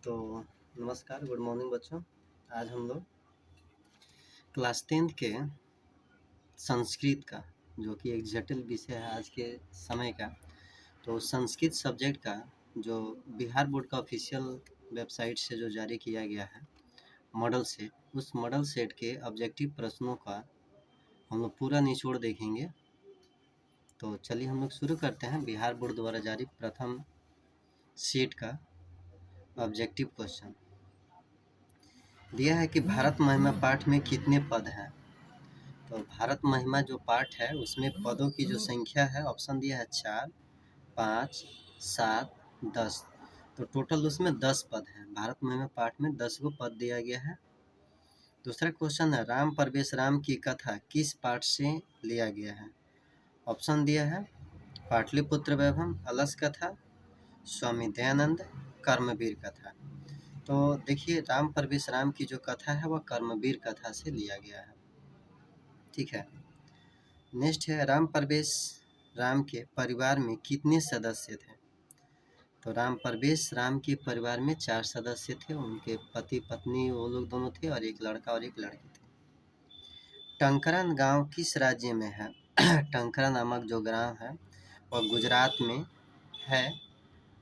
तो नमस्कार, good morning बच्चों। आज हम लोग क्लास 10th के संस्कृत का, जो कि एक जटिल विषय है आज के समय का, तो संस्कृत सब्जेक्ट का जो बिहार बोर्ड का ऑफिशियल वेबसाइट से जो जारी किया गया है मॉडल सेट, उस मॉडल सेट के ऑब्जेक्टिव प्रश्नों का हम लोग पूरा निचोड़ देखेंगे। तो चलिए हम लोग शुरू करते हैं। बिहार बोर्ड द्वारा जारी प्रथम सेट का ऑब्जेक्टिव क्वेश्चन दिया है कि भारत महिमा पाठ में कितने पद हैं। तो भारत महिमा जो पाठ है उसमें पदों की जो संख्या है, ऑप्शन दिया है 4, 5, 7, 10। तो टोटल उसमें 10 पद हैं। भारत महिमा पाठ में 10 गो पद दिया गया है। दूसरा क्वेश्चन है, राम परवेश राम की कथा किस पाठ से लिया गया है। ऑप्शन दिया है पाटलिपुत्र वैभव, अलस कथा, स्वामी दयानंद, कर्मवीर कथा। तो देखिए, राम परवेश राम की जो कथा है वह कर्मवीर कथा से लिया गया है। ठीक है। नेक्स्ट है, राम परवेश राम के परिवार में कितने सदस्य थे। तो राम परवेश राम के परिवार में 4 सदस्य थे। उनके पति पत्नी वो लोग दोनों थे और एक लड़का और एक लड़की थे। टंकरा गांव किस राज्य में है। टंकरा नामक जो गांव है वह गुजरात में है।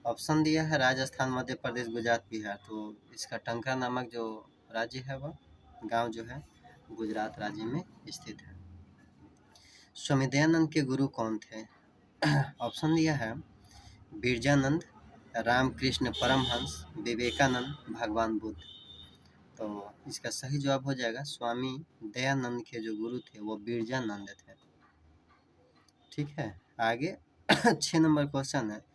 ऑप्शन दिया है राजस्थान, मध्य प्रदेश, गुजरात, बिहार। तो इसका टंकरा नामक जो राज्य है वह गांव जो है गुजरात राज्य में स्थित है। स्वामी दयानंद के गुरु कौन थे। ऑप्शन दिया है बिरजानंद, रामकृष्ण परमहंस, विवेकानंद, भगवान बुद्ध। तो इसका सही जवाब हो जाएगा स्वामी दयानंद के जो गुरु थे वो बिरजानंद थे। ठीक है, आगे 6 नंबर क्वेश्चन है,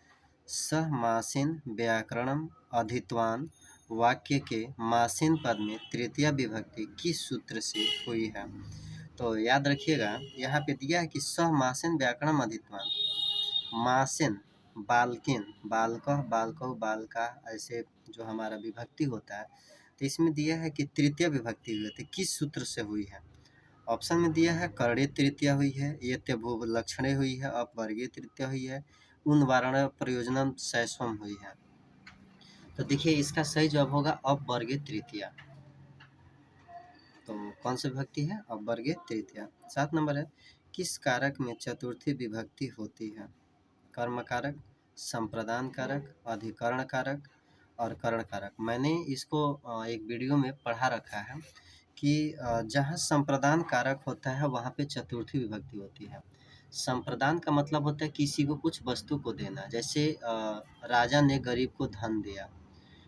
सह मासीन व्याकरणम अधित्वान वाक्य के मासीन पद में तृतीया विभक्ति किस सूत्र से हुई है। तो याद रखिएगा, यहाँ पे दिया है कि सह मासीन व्याकरणम अधित्वान। मासीन बालकिन, बालकः, बालकौ, बालका, ऐसे जो हमारा विभक्ति होता है, तो इसमें दिया है कि तृतीय विभक्ति हुई है। किस सूत्र से हुई है। ऑप्शन में दिया है कर्णे तृतीय हुई है, ये भूव लक्षणे हुई है, अपवर्गीय तृतीय हुई है, उन वारण प्रयोजनम शैस्वम हुई है। तो देखिए, इसका सही जवाब होगा अपवर्गीय तृतीय। तो कौन सी विभक्ति है, अपवर्गीय तृतीय। 7 नंबर है, किस कारक में चतुर्थी विभक्ति होती है। कर्म कारक, संप्रदान कारक, अधिकरण कारक और करण कारक। मैंने इसको एक वीडियो में पढ़ा रखा है कि जहाँ संप्रदान कारक होता है वहाँ पे चतुर्थी विभक्ति होती है। संप्रदान का मतलब होता है किसी को कुछ वस्तु को देना। जैसे राजा ने गरीब को धन दिया।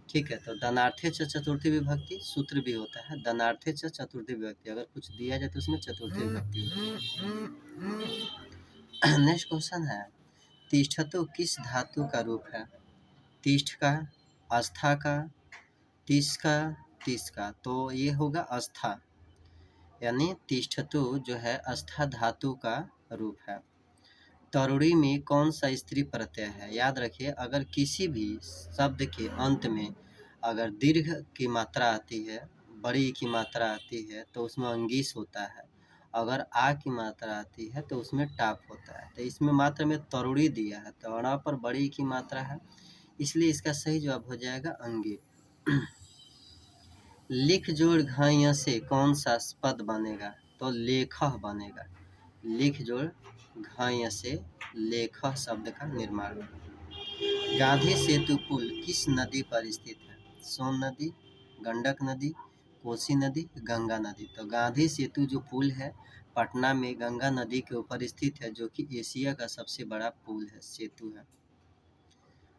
ठीक है, तो धनार्थे च चतुर्थी विभक्ति सूत्र भी होता है। धनार्थे च चतुर्थी विभक्ति, अगर कुछ दिया जाए तो उसमें चतुर्थी विभक्ति होती है। नेक्स्ट क्वेश्चन है, तिष्ठतु किस धातु का रूप है। तिष्ठ का, आस्था का, तीस का, तीस का। तो ये होगा आस्था, यानी तिष्ठतु जो है आस्था धातु का रूप है। तरुणी में कौन सा स्त्री प्रत्यय है। याद रखिए, अगर किसी भी शब्द के अंत में अगर दीर्घ की मात्रा आती है, बड़ी की मात्रा आती है, तो उसमें अंगिस होता है। अगर आ की मात्रा आती है तो उसमें टाप होता है। तो इसमें मात्रा में तरुणी दिया है, तो अणा पर बड़ी की मात्रा है, इसलिए इसका सही जवाब हो जाएगा अंगे। लिख जोड़ घाय से कौन सा पद बनेगा। तो लेखह बनेगा। लिख जोड़ घाय से लेखह शब्द का निर्माण। गांधी सेतु पुल किस नदी पर स्थित है। सोन नदी, गंडक नदी, कोसी नदी, गंगा नदी। तो गांधी सेतु जो पुल है पटना में गंगा नदी के ऊपर स्थित है, जो कि एशिया का सबसे बड़ा पुल है, सेतु है।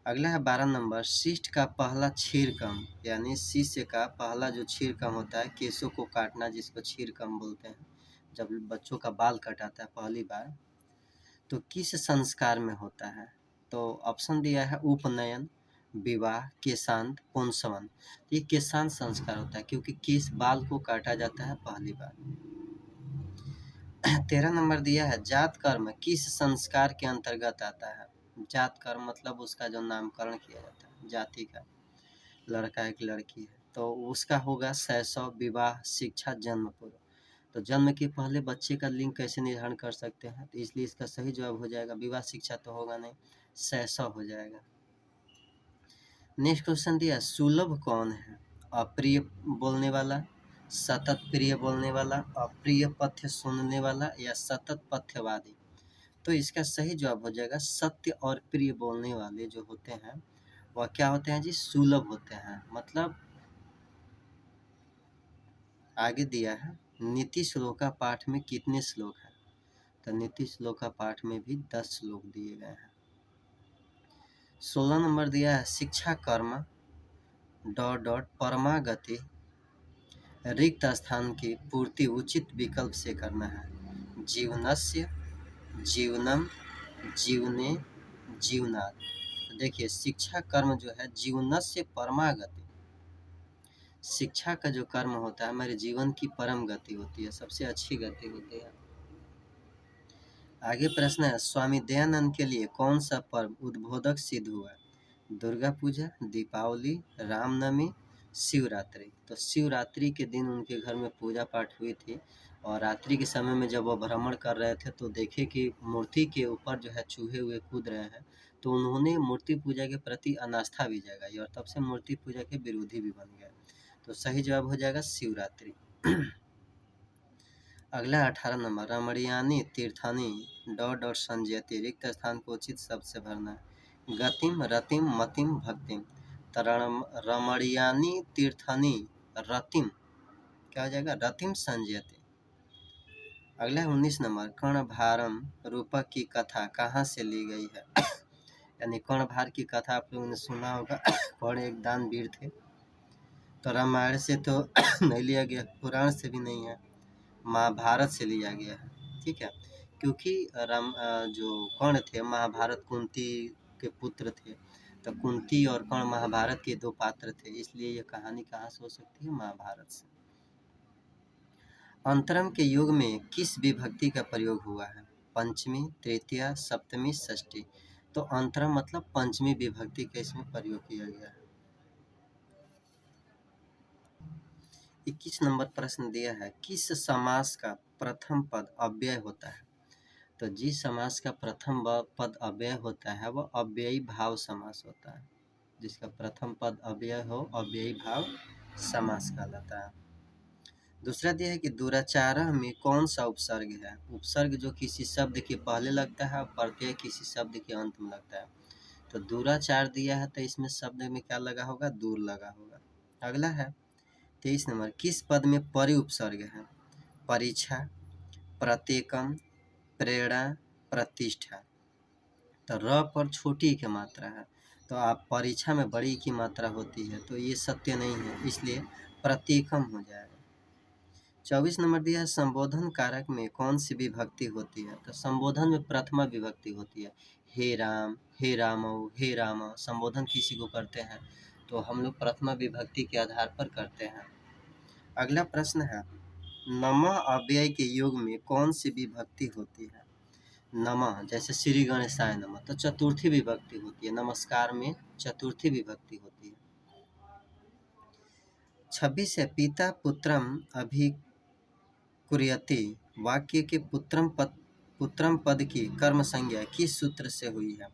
अगला है 12 नंबर, शिष्ट का पहला क्षीरकम, यानी शिष्य का पहला जो क्षीरकम होता है, केशों को काटना, जिसको क्षीरकम बोलते हैं, जब बच्चों का बाल कटाता है पहली बार, तो किस संस्कार में होता है। तो ऑप्शन दिया है उपनयन, विवाह, केशांत, पुंसवन। ये केशांत संस्कार होता है, क्योंकि केश बाल को काटा जाता है पहली बार। 13 नंबर दिया है, जात कर्म किस संस्कार के अंतर्गत आता है। जात कर्म मतलब उसका जो नामकरण किया जाता है जाति का, लड़का एक लड़की है, तो उसका होगा शैशव, विवाह, शिक्षा, जन्म पूर्व। तो जन्म के पहले बच्चे का लिंग कैसे निर्धारण कर सकते हैं, तो इसलिए इसका सही जवाब हो जाएगा विवाह, शिक्षा तो होगा नहीं, शैशव हो जाएगा। नेक्स्ट क्वेश्चन दिया, सुलभ कौन है? अप्रिय बोलने वाला, सतत प्रिय बोलने वाला, अप्रिय पथ्य सुनने वाला, या सतत पथ्यवादी? तो इसका सही जवाब हो जाएगा सत्य और प्रिय बोलने वाले जो होते हैं वह क्या होते हैं जी? सुलभ होते हैं। मतलब आगे दिया है नीति श्लोका पाठ में कितने श्लोक हैं? तो नीति श्लोका पाठ में भी 10 श्लोक दिए गए हैं। 16 नंबर दिया है, शिक्षा कर्म डॉट डॉट परमागति रिक्त स्थान की पूर्ति उचित विकल्प से करना है। जीवनस्य, जीवनम, जीवने, जीवनात्। तो देखिए शिक्षा कर्म जो है जीवनस्य परमागति, शिक्षा का जो कर्म होता है हमारे जीवन की परम गति होती है, सबसे अच्छी गति होती है। आगे प्रश्न है, स्वामी दयानंद के लिए कौन सा पर्व उद्बोधक सिद्ध हुआ? दुर्गा पूजा, दीपावली, रामनवमी, शिवरात्रि। तो शिवरात्रि के दिन उनके घर में पूजा पाठ हुई थी और रात्रि के समय में जब वो भ्रमण कर रहे थे तो देखे कि मूर्ति के ऊपर जो है चूहे हुए कूद रहे हैं, तो उन्होंने मूर्ति पूजा के प्रति अनास्था भी जगाई और तब से मूर्ति पूजा के विरोधी भी बन गए। तो सही जवाब हो जाएगा शिवरात्रि। अगला 18 नंबर, रमणीयानी तीर्थानी डॉट डॉट संजयति रिक्त स्थान को उचित शब्द से भरना है। गतिम, रतिम, मतिम, भक्तिम। तो रमणीयानी तीर्थानी रतिम क्या हो जाएगा? रतिम संजयति। अगला 19 नंबर, कर्णभारम रूपक की कथा कहाँ से ली गई है? यानी कर्णभार की कथा आप लोगों ने सुना होगा। कर्ण एक दानवीर थे। तो रामायण से तो नहीं लिया गया, पुराण से भी नहीं है, महाभारत से लिया गया है। ठीक है, क्योंकि जो कर्ण थे महाभारत कुंती के पुत्र थे, तो कुंती और कर्ण महाभारत के दो पात्र थे, इसलिए ये कहानी कहाँ से हो सकती है? महाभारत से। अंतरम के युग में किस विभक्ति का प्रयोग हुआ है? पंचमी, तृतीया, सप्तमी, षष्ठी। तो अंतरम मतलब पंचमी विभक्ति का इसमें प्रयोग किया गया है। 21 नंबर प्रश्न दिया है, किस समास का प्रथम पद अव्यय होता है? तो जिस समास का प्रथम पद अव्यय होता है वह अव्ययी भाव समास होता है। जिसका प्रथम पद अव्यय हो अव्ययी भाव समास कहलाता है। दूसरा दिया है कि दुराचारः में कौन सा उपसर्ग है? उपसर्ग जो किसी शब्द के पहले लगता है और प्रत्यय किसी शब्द के अंत में लगता है। तो दुराचार दिया है तो इसमें शब्द में क्या लगा होगा? दूर लगा होगा। अगला है 23 नंबर, किस पद में परि उपसर्ग है? परीक्षा, प्रत्येकम, प्रेरणा, प्रतिष्ठा। तो र पर छोटी की मात्रा है, तो आप परीक्षा में बड़ी की मात्रा होती है, तो ये सत्य नहीं है, इसलिए प्रत्येकम हो जाएगा। 24 नंबर दिया है, संबोधन कारक में कौन सी विभक्ति होती है? तो संबोधन में प्रथमा विभक्ति होती है। हे राम, हे रामौ, हे राम। संबोधन किसी को करते हैं तो हम लोग प्रथमा विभक्ति के आधार पर करते हैं। अगला प्रश्न है, नमः अव्यय के योग में कौन सी विभक्ति होती है? नमः जैसे श्री गणेशाय नमः, तो चतुर्थी विभक्ति होती है। नमस्कार में चतुर्थी विभक्ति होती है। 26 है, पिता पुत्रम अभिकुर्यति वाक्य के पुत्रम पद की कर्म संज्ञा किस सूत्र से हुई है?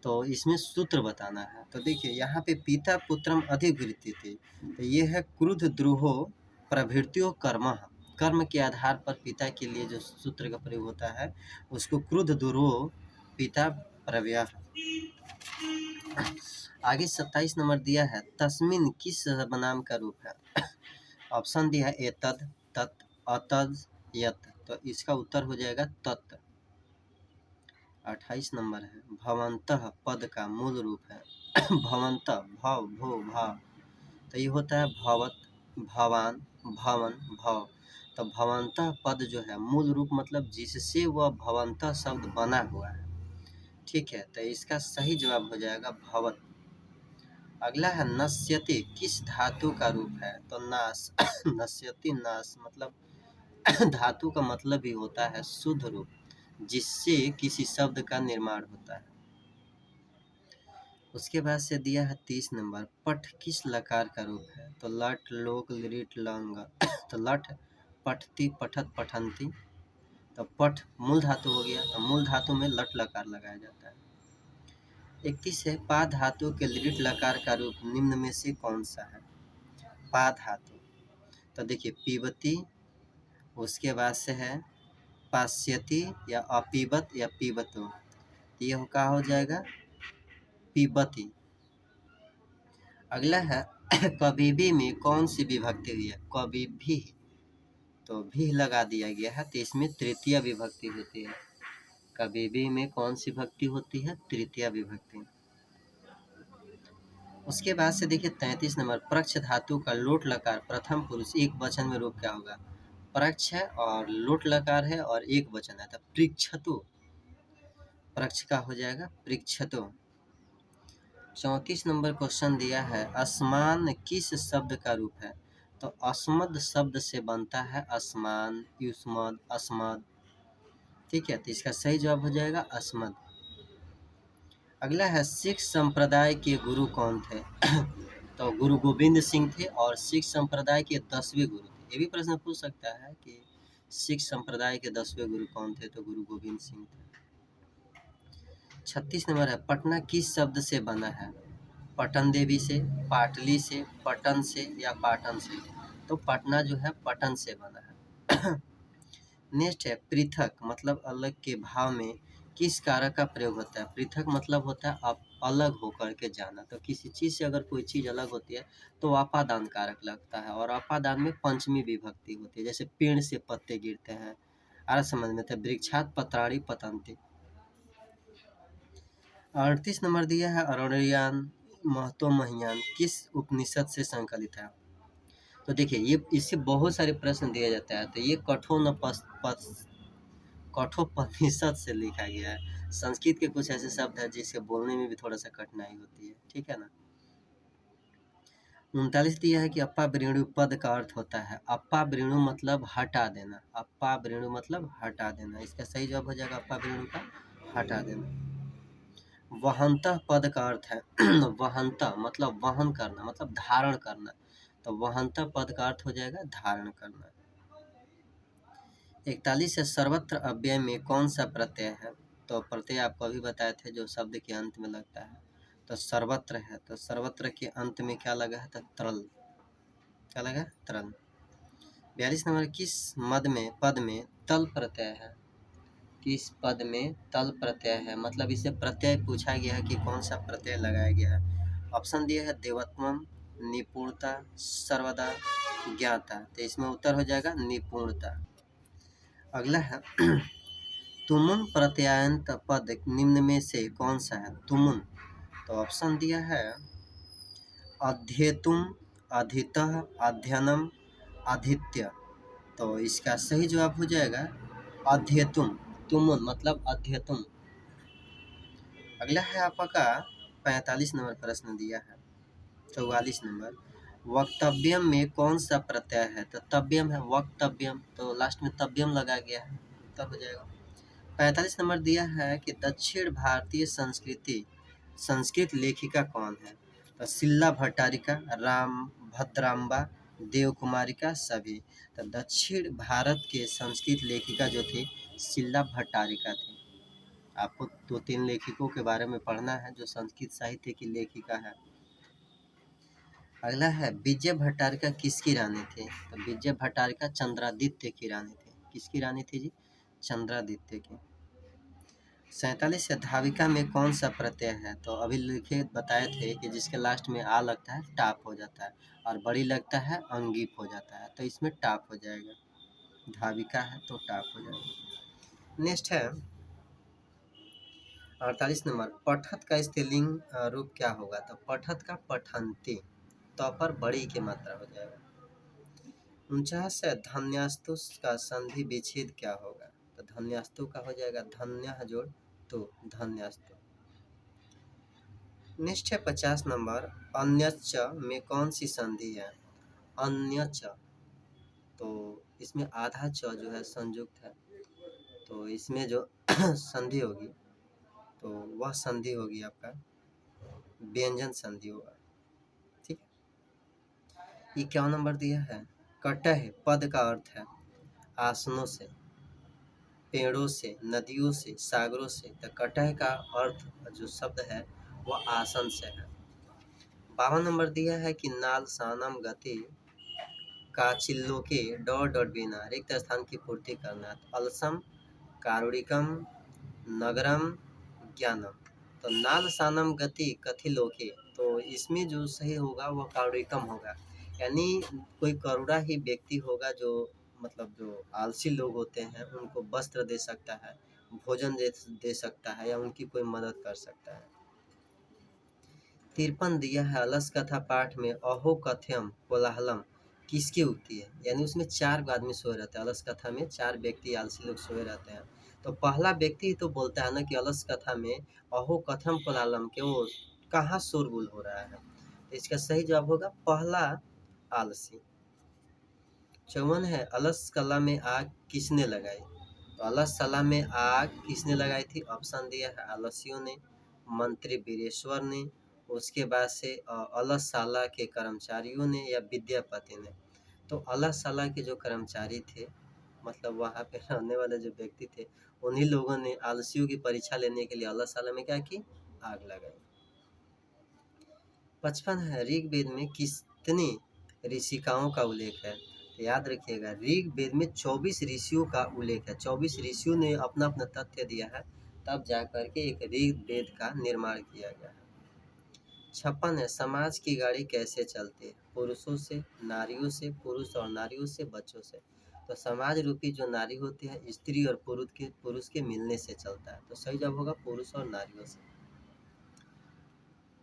तो इसमें सूत्र बताना है। तो देखिए यहाँ पे पिता पुत्रम अधिवृत्ति थी, तो ये है क्रुद्ध द्रोहो प्रभृत्यो कर्म। कर्म के आधार पर पिता के लिए जो सूत्र का प्रयोग होता है उसको क्रुद्ध द्रोह पिता प्रव्यय। आगे 27 नंबर दिया है, तस्मिन किस सर्वनाम का रूप है? ऑप्शन दिया है एतद, तत्, अतद, यत। तो इसका उत्तर हो जाएगा तत्। 28 नंबर है, भवंतः पद का मूल रूप है। भवंतः भव भो भाव, तो ये होता है भवत, भवान, भवन, भव। तो भवंतः पद जो है मूल रूप मतलब जिससे वह भवंतः शब्द बना हुआ है। ठीक है, तो इसका सही जवाब हो जाएगा भवत। अगला है, नश्यति किस धातु का रूप है? तो नाश। नश्यति नाश मतलब धातु का मतलब भी होता है शुद्ध रूप, जिससे किसी शब्द का निर्माण होता है। उसके बाद से दिया है 30 नंबर, पठ किस लकार का रूप है? तो लट, लोक, लिट, लंग। तो लट पठती, पठत, पठंती। तो पठ मूल धातु हो गया, तो मूल धातु में लट लकार लगाया जाता है। 31 है, पा धातु के दृढ़ लकार का रूप निम्न में से कौन सा है? पा धातु, तो देखिए पीबती, उसके बाद से है पाश्यति या अपीबत या पीबतो, ये क्या हो जाएगा? पीबती। अगला है कभी भी में कौन सी विभक्ति हुई है? कभी भी, तो भी लगा दिया गया है, तो इसमें तृतीय विभक्ति होती है। कभी भी में कौन सी विभक्ति होती है? तृतीय विभक्ति। उसके बाद से देखिए 33 नंबर, प्रक्ष धातु का लोट लकार प्रथम पुरुष एक वचन में रूप क्या होगा? प्रक्ष है और लोट लकार है और एक वचन है, तो पृक्षतो, प्रक्ष का हो जाएगा पृक्षतो। 34 नंबर क्वेश्चन दिया है, असमान किस शब्द का रूप है? तो अस्मद शब्द से बनता है असमान, युष्मद, अस्मद, ठीक है, तो इसका सही जवाब हो जाएगा अस्मद। अगला है सिख संप्रदाय के गुरु कौन थे? तो गुरु गोविंद सिंह थे और सिख संप्रदाय के 10वें गुरु थे। ये भी प्रश्न पूछ सकता है कि सिख संप्रदाय के 10वें गुरु कौन थे? तो गुरु गोविंद सिंह थे। 36 नंबर है, पटना किस शब्द से बना है? पटन देवी से, पाटली से, पटन से या पाटन से? तो पटना जो है पटन से बना है। नेक्स्ट है, पृथक मतलब अलग के भाव में किस कारक का प्रयोग होता है? पृथक मतलब होता है आप अलग होकर के जाना, तो किसी चीज़ से अगर कोई चीज़ अलग होती है तो अपादान कारक लगता है, और अपादान में पंचमी विभक्ति होती है, जैसे पेड़ से पत्ते गिरते हैं, आर समझ में थे, वृक्षात पत्राणी पतंती। 38 नंबर दिया है, अरण्ययान महतो महियान किस उपनिषद से संकलित है? तो देखिए ये इससे बहुत सारे प्रश्न दिया जाता है, तो ये कठोपनिषद से लिखा गया है। संस्कृत के कुछ ऐसे शब्द हैं जिसे बोलने में भी थोड़ा सा कठिनाई होती है, ठीक है ना। 39 दिया है कि अप्पा वृणु पद का अर्थ होता है, अप्पा वृणु मतलब हटा देना, अप्पा वृणु मतलब हटा देना, इसका सही जवाब हो जाएगा अप्पा वृणु का हटा देना। वहंतः पद का अर्थ है वहंतः मतलब वहन करना, मतलब धारण करना, तो वहंतः पद का अर्थ हो जाएगा धारण करना। 41 है, सर्वत्र अव्यय में कौन सा प्रत्यय है? तो प्रत्यय आपको अभी बताए थे जो शब्द के अंत में लगता है, तो सर्वत्र है, तो सर्वत्र के अंत में क्या लगा है? तो तरल, क्या लगा? तरल। 42 नंबर, किस पद में तल प्रत्यय है? किस पद में तल प्रत्यय है, मतलब इसे प्रत्यय पूछा गया है कि कौन सा प्रत्यय लगाया गया है। ऑप्शन दिया है देवत्वम, निपुणता, सर्वदा, ज्ञाता, तो इसमें उत्तर हो जाएगा निपुणता। अगला है तुमुन प्रत्ययान्त पद निम्न में से कौन सा है? तुमुन, तो ऑप्शन दिया है अध्येतुम, अधितः, अध्ययनम, आदित्य, तो इसका सही जवाब हो जाएगा अध्येतुम, तुमुन मतलब अध्येतुम। अगला है आपका 45 नंबर प्रश्न दिया है। 44 नंबर, वक्तव्यम में कौन सा प्रत्यय है? तो तव्यम है, वक्तव्यम, तो लास्ट में तव्यम लगा गया है, तब हो जाएगा। 45 नंबर दिया है कि दक्षिण भारतीय संस्कृत लेखिका कौन है? तो शिला भट्टारिका, राम भद्राम्बा, देव कुमारिका, सभी, तो दक्षिण भारत के संस्कृत लेखिका जो थी शिला भट्टारिका थी। आपको 2-3 लेखिकों के बारे में पढ़ना है जो संस्कृत साहित्य की लेखिका है। अगला है विजय भट्टारिका किसकी रानी थी? तो विजय भट्टारिका चंद्रादित्य की रानी थी। किसकी रानी थी जी? चंद्रादित्य की। 47 है, धाविका में कौन सा प्रत्यय है? तो अभी लिखे बताए थे कि जिसके लास्ट में आ लगता है टाप हो जाता है, और बड़ी लगता है अंगीप हो जाता है, तो इसमें टाप हो जाएगा, धाविका है तो टाप हो जाएगा। नेक्स्ट है 48 नंबर, पठत का स्त्रीलिंग रूप क्या होगा? तो पठत का पठंती, तो पर बड़ी की मात्रा हो जाएगा। 49 है, धन्यास्तु का संधि विच्छेद क्या होगा? तो धन्यास्तु का हो जाएगा धन्य जोड़ तो धन्यास्तु। नेक्स्ट है 50 नंबर, अन्यच में कौन सी संधि है? अन्यच, तो इसमें आधा च जो है संयुक्त है, तो इसमें जो संधि होगी तो वह संधि होगी आपका व्यंजन संधि होगा, ठीक है। ये क्या नंबर दिया है? कटह पद का अर्थ है आसनों से, पेड़ों से, नदियों से, सागरों से, तो कटह का अर्थ जो शब्द है वह आसन से है। 52 नंबर दिया है कि नाल सानम गति काचिल्लो के डॉट डॉट बिना रिक्त स्थान की पूर्ति करना। अलसम कारुणिकम नगरम ज्ञानम। तो नाल सानम गति कथि लोके, तो इसमें जो सही होगा वह कारुणिकम होगा, यानी कोई करुणा ही व्यक्ति होगा जो मतलब जो आलसी लोग होते हैं उनको वस्त्र दे सकता है, भोजन दे सकता है या उनकी कोई मदद कर सकता है। 53 दिया है अलस कथा पाठ में अहो कथ्यम कोलाहलम किसकी उक्ति है, यानी उसमें 4 आदमी सोए रहते हैं। अलस कथा में 4 व्यक्ति आलसी लोग सोए रहते हैं। तो पहला व्यक्ति ही तो बोलता है ना कि अलस कथा में अहो कथम कोलाहलम, के वो कहाँ शोरगुल हो रहा है। तो इसका सही जवाब होगा पहला आलसी। 54 है अलस कला में आग किसने लगाई, तो अलस कला में आग किसने लगाई थी। ऑप्शन दिया है आलसियों ने, मंत्री वीरेश्वर ने, उसके बाद से अलसशाला के कर्मचारियों ने या विद्यापति ने। तो अलसशाला के जो कर्मचारी थे, मतलब वहाँ पे रहने वाले जो व्यक्ति थे, उन्हीं लोगों ने आलसियों की परीक्षा लेने के लिए अलसशाला में क्या की, आग लगाई। 55 है ऋग्वेद में कितनी ऋषिकाओं का उल्लेख है, तो याद रखिएगा ऋग्वेद में 24 ऋषियों का उल्लेख है। 24 ऋषियों ने अपना अपना तथ्य दिया है, तब जा करके एक ऋग्वेद का निर्माण किया गया है। 56 है समाज की गाड़ी कैसे चलती है, पुरुषों से, नारियों से, पुरुष और नारियों से, बच्चों से। तो समाज रूपी जो नारी होती है स्त्री और पुरुष के मिलने से चलता है। तो सही जवाब होगा पुरुष और नारियों से।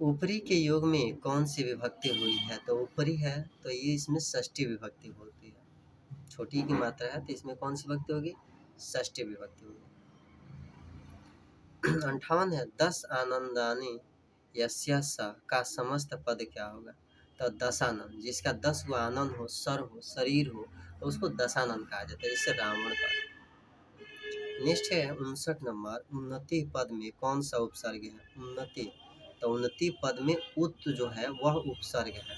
ऊपरी के योग में कौन सी विभक्ति हुई है, तो ऊपरी है तो ये इसमें षष्ठी विभक्ति होती है। छोटी की मात्रा है तो इसमें कौन सी विभक्ति होगी, षष्ठी विभक्ति होगी। 58 है 10 आनंदानी यस्य स का समस्त पद क्या होगा, तो दशानन, जिसका 10 गो आनंद हो, सर हो, शरीर हो, तो उसको दशानन कहा जाता है, जैसे रावण का। नेक्स्ट है 59 नंबर उन्नति पद में कौन सा उपसर्ग है, उन्नति, तो उन्नति पद में उत जो है वह उपसर्ग है।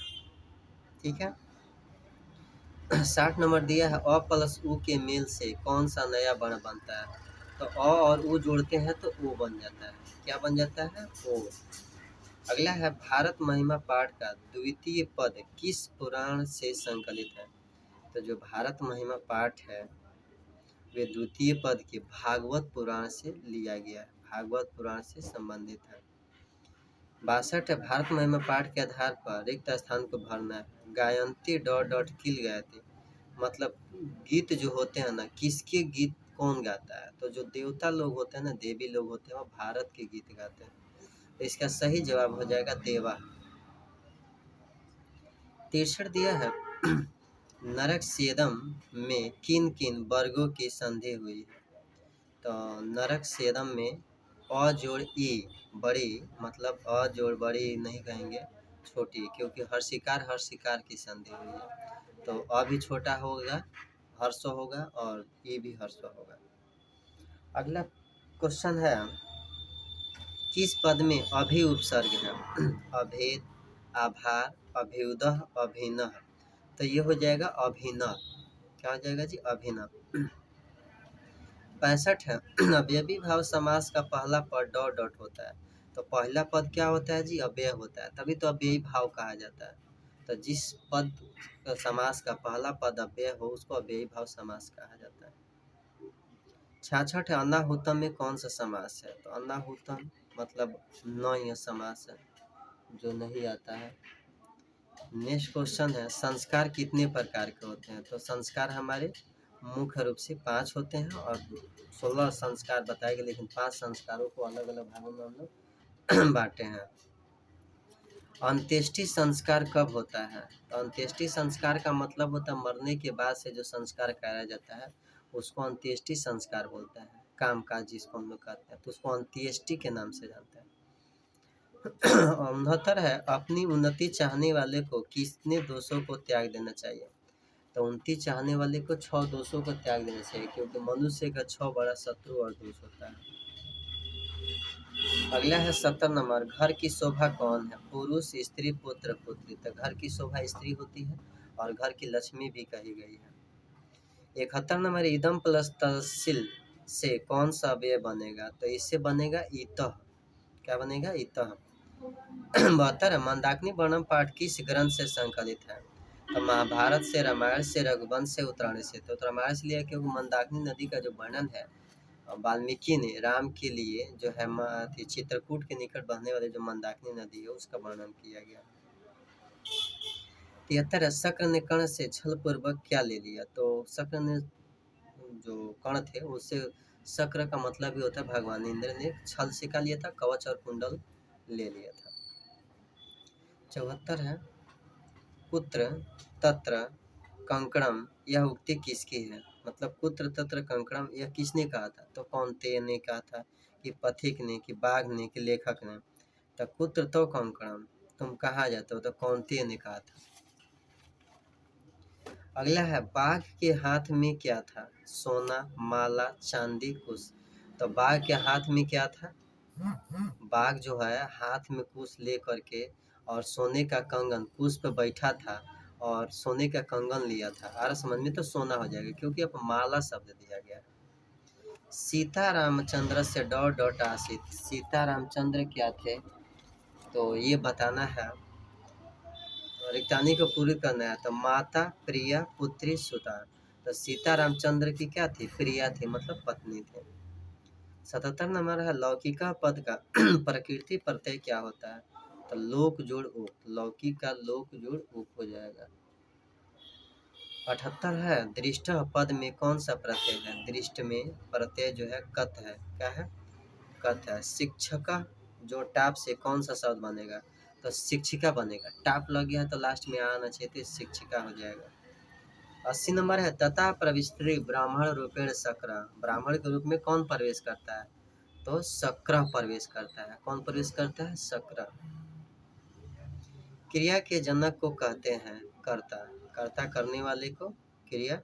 ठीक है। 60 नंबर दिया है अ प्लस उ के मेल से कौन सा नया वर्ण बनता है, तो अ और उ जोड़ते हैं तो ओ बन जाता है। क्या बन जाता है, ओ। अगला है भारत महिमा पाठ का द्वितीय पद किस पुराण से संकलित है, तो जो भारत महिमा पाठ है वे द्वितीय पद के भागवत पुराण से लिया गया है, भागवत पुराण से संबंधित है। 62 है भारत महिमा पाठ के आधार पर रिक्त स्थान को भरना है। गायंती डॉट डॉट किल गए थे, मतलब गीत जो होते हैं ना, किसके गीत कौन गाता है, तो जो देवता लोग होते हैं ना, देवी लोग होते हैं, वो भारत के गीत गाते हैं। तो इसका सही जवाब हो जाएगा देवा। 63 दिया है नरकसेदम में किन किन वर्गों की संधि हुई है, तो नरकसेदम में अ जोड़ ई बड़ी, मतलब अ जोड़ बड़ी नहीं कहेंगे, छोटी, क्योंकि हर शिकार की संधि हुई है। तो अ भी छोटा होगा, हर्ष होगा, और ई भी हर्ष होगा। अगला क्वेश्चन है किस पद में अभि उपसर्ग है, अभेद, आभार, अभ्युदय, अभिनय। तो ये हो जाएगा अभिनव। क्या हो जाएगा जी, अभिनव। 65 है अवयवी भाव समास का पहला पद डॉट डॉट होता है, तो पहला पद क्या होता है जी, अव्यय होता है, तभी तो अव्ययी भाव कहा जाता है। तो जिस पद समास का पहला पद अव्यय हो उसको अव्ययी भाव समास कहा जाता है। 66 है अनाहुतम में कौन सा समास है, तो अनाहुतम मतलब नय समास है जो नहीं आता है। नेक्स्ट क्वेश्चन है संस्कार कितने प्रकार के होते हैं, तो संस्कार हमारे मुख्य रूप से 5 होते हैं और 16 संस्कार बताए गए, लेकिन 5 संस्कारों को अलग अलग भागों में हम लोग बांटे हैं। अंत्येष्टि संस्कार कब होता है, तो अंत्येष्टि संस्कार का मतलब होता है मरने के बाद से जो संस्कार कराया जाता है उसको अंत्येष्टि संस्कार बोलते हैं। काम काज जिसको हम लोग कहते हैं तो उसको अंत्येष्टि के नाम से जानते हैं। 69 है अपनी उन्नति चाहने वाले को किसने दोषों को त्याग देना चाहिए, तो उन्नति चाहने वाले को 6 दोषों को त्याग देना चाहिए, क्योंकि मनुष्य का 6 बड़ा शत्रु और दोष होता है। अगला है 70 नंबर घर की शोभा कौन है, पुरुष, स्त्री, पुत्र, पुत्री। तो घर की शोभा स्त्री होती है और घर की लक्ष्मी भी कही गई है। 71 नंबर इदम प्लस तहसील से कौन सा अव्यय बनेगा, तो इससे बनेगा इतः। क्या बनेगा, इतः। 72 है, मंदाकिनी वर्णम पाठ किस ग्रंथ से संकलित है? तो महाभारत से, रामायण से, रघुवंश से, उत्तरायण से। तो रामायण से लिया क्योंकि मंदाकिनी नदी का जो वर्णन है वाल्मीकि ने राम के लिए जो है चित्रकूट के निकट बहने वाले जो मंदाकिनी नदी है उसका वर्णन किया गया। 73 शक्र ने कर्ण से छल पूर्वक क्या ले लिया? तो शक्र ने जो कर्ण थे उससे, शक्र का मतलब भी होता है भगवान इंद्र ने छल से क्या लिया था? कवच और कुंडल ले लिया था। 74 है कुत्र तत्र कंकणम, यह उक्ति किसकी है? मतलब कुत्र तत्र कंकणम यह किसने कहा था? तो कौनतेय ने कहा था, कि पथिक ने, कि बाघ ने, कि लेखक ने? तो कुत्र तो कंकणम, तुम कहाँ जाते हो? तो कौनतेय ने कहा था। अगला है बाघ के हाथ में क्या था? सोना, माला, चांदी, कुश। तो बाघ के हाथ में क्या था? बाघ जो है हाथ में कुश ले करके और सोने का कंगन, कुश पे बैठा था और सोने का कंगन लिया था। आ समझ में? तो सोना हो जाएगा क्योंकि अब माला शब्द दिया गया है। सीता रामचंद्र से डॉट डॉट आसित, सीता रामचंद्र क्या थे? तो ये बताना है, रिक्तानी को पूरी करना है। तो माता, प्रिया, पुत्री, सुता। तो सीता रामचंद्र की क्या थी? प्रिया थी, मतलब पत्नी थे। 77 नंबर है लौकिका पद का प्रकृति प्रत्यय क्या होता है? तो लोक जोड़ उप, लौकी का लोक जोड़ उप हो जाएगा। 78 है दृष्ट पद में कौन सा प्रत्यय है? दृष्ट में प्रत्यय जो है कत है। क्या है? कत है। शिक्षका जो टाप से कौन सा शब्द बनेगा? तो शिक्षिका बनेगा। टाप लग गया तो लास्ट में आना चाहिए तो शिक्षिका हो जाएगा। 80 नंबर है तथा प्रविष्टि ब्राह्मण रूपेण शक्र, ब्राह्मण के रूप में कौन प्रवेश करता है? तो शक्र प्रवेश करता है। कौन प्रवेश करता है? शक्र। क्रिया के जनक को कहते हैं कर्ता, कर्ता करने वाले को क्रिया।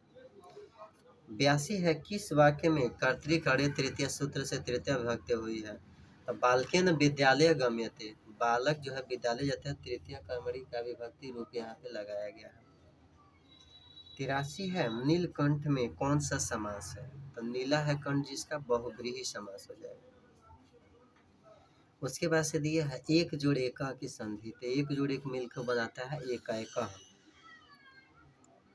82 है किस वाक्य में कर्तृकणे तृतीय सूत्र से तृतीय विभक्ति हुई है? तो बालकेन विद्यालय गम्यते, बालक जो है विद्यालय जाते हैं, तृतीय कर्मणि का विभक्ति रूप यहाँ पे लगाया गया है। 83 है नीलकंठ में कौन सा समास है? तो नीला है कंठ जिसका, बहुव्रीहि समास हो जाएगा। उसके बाद से दिया है एक जोड़ एक की संधि, तो एक जोड़ एक मिलकर बनाता है एक एक।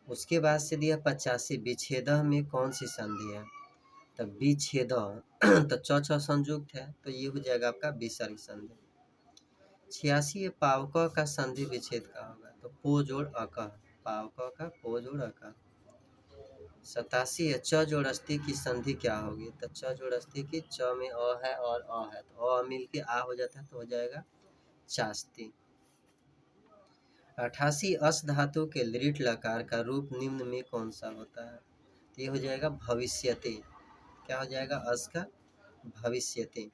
उसके बाद से दिया 85 विच्छेद में कौन सी संधि है? तो विच्छेद तो च संयुक्त है तो ये हो जाएगा आपका विसर्ग संधि। 86 है पावक का संधि विच्छेद का होगा? तो पो जोड़ अक, पावक का पो जोड़ अक। 87 है च जोड़ अस्थि की संधि क्या होगी? तो च जोड़ अस्थि की, च में अ है और अ है तो अ मिल के आ हो जाता है तो हो जाएगा चास्ती। 88 अस धातु के लिट लकार का रूप निम्न में कौन सा होता है? तो ये हो जाएगा भविष्यति। क्या हो जाएगा? अस का भविष्यति।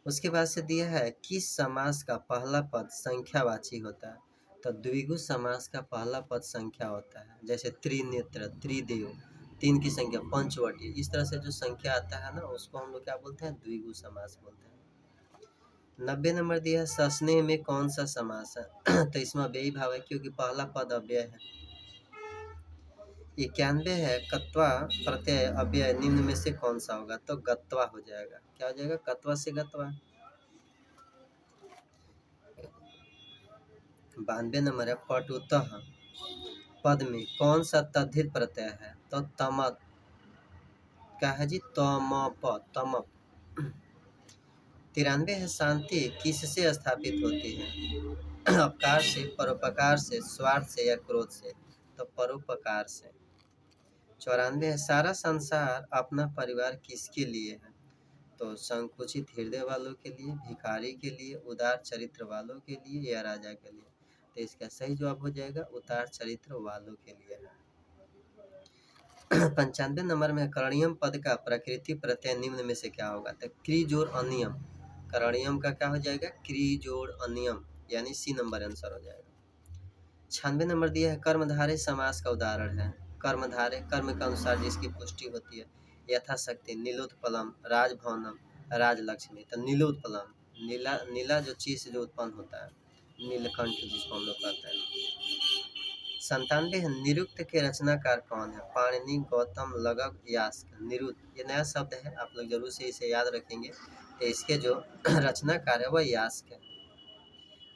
उसके बाद से दिया है किस समास का पहला पद संख्यावाची होता है? तो द्विगु समास का पहला पद संख्या होता है, जैसे त्रिनेत्र, त्रिदेव, तीन की संख्या, पंचवटी, इस तरह से जो संख्या आता है ना उसको हम लोग क्या बोलते हैं? द्विगु समास बोलते हैं। 90 नंबर दिया है सस्नेह में कौन सा समास है? तो इसमें अव्ययी भाव है क्योंकि पहला पद अव्यय है। 91 है कत्वा प्रत्यय अव्यय निम्न में से कौन सा होगा? तो गत्वा हो जाएगा। क्या हो जाएगा? कत्वा से गत्वा। 92 नंबर है पटुतः पद में कौन सा तद्धित प्रत्यय है? तो तमत। क्या है जी? तमप, तमप। 93 है शांति किससे स्थापित होती है? अपकार से, परोपकार से, स्वार्थ से या क्रोध से? तो परोपकार से। 94 है सारा संसार अपना परिवार किसके लिए है? तो संकुचित हृदय वालों के लिए, भिखारी के लिए, उदार चरित्र वालों के लिए या राजा के लिए? तो इसका सही जवाब हो जाएगा उदार चरित्र वालों के लिए है। 95 नंबर में करणीयम पद का प्रकृति प्रत्यय निम्न में से क्या होगा? तो क्री जोड़ अनियम, करणीयम का क्या हो जाएगा? क्री जोड़ अनियम, यानी सी नंबर आंसर हो जाएगा। 96 नंबर दिया है कर्मधारय समास का उदाहरण है। कर्मधारय कर्म के अनुसार जिसकी पुष्टि होती है, यथाशक्ति, नीलोत्पलम, राजभवनम, राजलक्ष्मी। तो नीलोत्पलम, नीला, नीला जो चीज से जो उत्पन्न होता है, नीलकंठ जिसको हम लोग कहते हैं। 97 है निरुक्त के रचनाकार कौन है? पाणिनि, गौतम, लगभ, यास्क। निरुक्त ये नया शब्द है, आप लोग जरूर से इसे याद रखेंगे। तो इसके जो रचनाकार है वह यास्क है।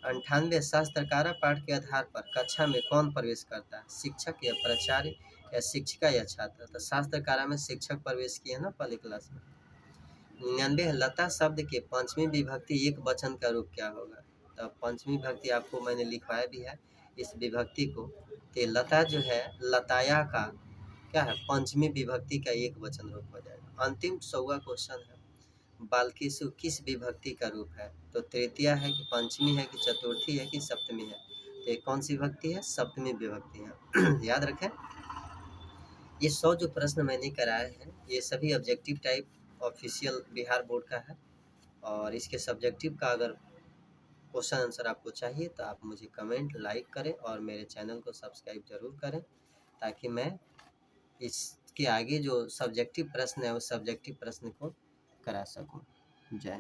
98 शास्त्रकारा पाठ के आधार पर कक्षा में कौन प्रवेश करता है, शिक्षक या प्राचार्य या शिक्षिका या छात्र। तो शास्त्रकारा में शिक्षक प्रवेश किए ना पहले क्लास में। 99 है लता शब्द के पंचमी विभक्ति एक वचन का रूप क्या होगा। तो पंचमी विभक्ति आपको मैंने लिखवाया भी है इस विभक्ति को। तो लता जो है लताया का क्या है, पंचमी विभक्ति का एक वचन रूप हो जाएगा। अंतिम 100वां क्वेश्चन है, बालकेशु किस विभक्ति का रूप है। तो तृतीया है कि पंचमी है कि चतुर्थी है कि सप्तमी है। तो ये कौन सी विभक्ति है, सप्तमी विभक्ति है। याद रखें ये 100 जो प्रश्न मैंने कराए हैं ये सभी objective type official Bihar board का है। और इसके सब्जेक्टिव का अगर क्वेश्चन आंसर आपको चाहिए तो आप मुझे कमेंट लाइक करें और मेरे चैनल को सब्सक्राइब जरूर करें, ताकि मैं इसके आगे जो सब्जेक्टिव प्रश्न है उस सब्जेक्टिव प्रश्न को करा सकूं। जय हिंद।